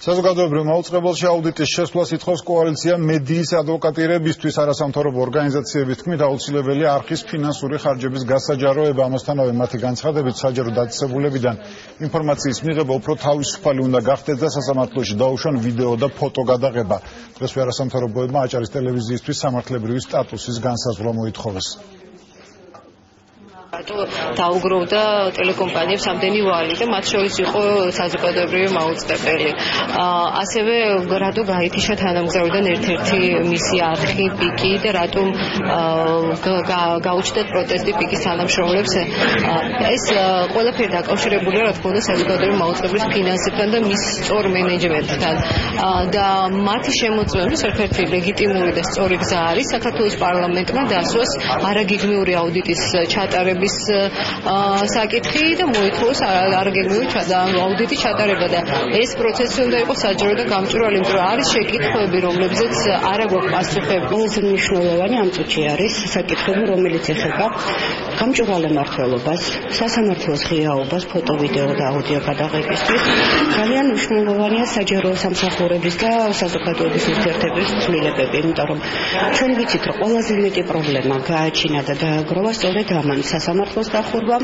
საზოგადოებრივ მაუწყებელში აუდიტის შესვლას ითხოვს კოალიცია მედიის ადვოკატირებისთვის. არასამთავრობო ორგანიზაციების თქმით, აუცილებელია არხის ფინანსური ხარჯების გასაჯაროება. ამასთანავე მათი განცხადებით, საჯარო დაწესებულებიდან ინფორმაციის მიღება უფრო თავისუფალი უნდა გახდეს და სასამართლოში დაუშვან ვიდეო და ფოტო გადაღება. დღესვე არასამთავრობოებმა აჭარის ტელევიზიისთვის სამართლებრივი სტატუსის განსაზღვრა მოითხოვეს. დაუგროვდა ტელეკომპანიებს ამდენი ვალი და მათ შორის იყო საზოგადოებრივი მაუწყებელი. ასევე რატო გაითიშა თანამგზავრიდან ერთ-ერთი მისი არხი პიკი და რატომ გაუჩნდათ პროტესტი პიკის თანამშრომლებს. ეს ყველაფერი დაკავშირებულია რა თქმა უნდა საზოგადოებრივი მაუწყებლის ფინანსებთან და მის სწორ მენეჯმენტთან. და მათი შემოწმების ერთ-ერთი ლეგიტიმური და სწორი გზა არის საქართველოს პარლამენტმა დასვას არაგეგმიური აუდიტის ჩატარების საკითხი და მოითხოვოს არაგეგმიური აუდიტის ჩატარება და ეს პროცესი უნდა იყოს საჯარო და გამჭვირვალე, იმიტომ რომ არის შეკითხვები, რომლებზეც არ აქვს პასუხები. ყველაზე მნიშვნელოვანი ამ წუთში არის საკითხები, რომელიც ეხება გამჭვირვალე მმართველობას, სასამართლოს ღიაობას, ფოტო, ვიდეო და აუდიო გადაღებისთვის. ძალიან მნიშვნელოვანია საჯარო სამსახურების და საზოგადოების ურთიერთობის ცვლილებები, იმიტომ რომ ჩვენ ვიცით, რომ ყველაზე მეტი პრობლემა გააჩინა და დააგროვა სწორედ ამან სამართლოს დახურვამ,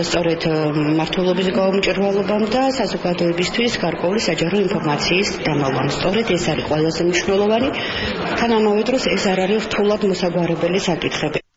სწორედ მმართველობის გაუმჭირვალობამ და საზოგადოებისთვის გარკვეული საჯარო ინფორმაციის დამალვამ. სწორედ ეს არის ყველაზე მნიშვნელოვანი, თან ამავე დროს ეს არ არის რთულად მოსაგვარებელი საკითხები.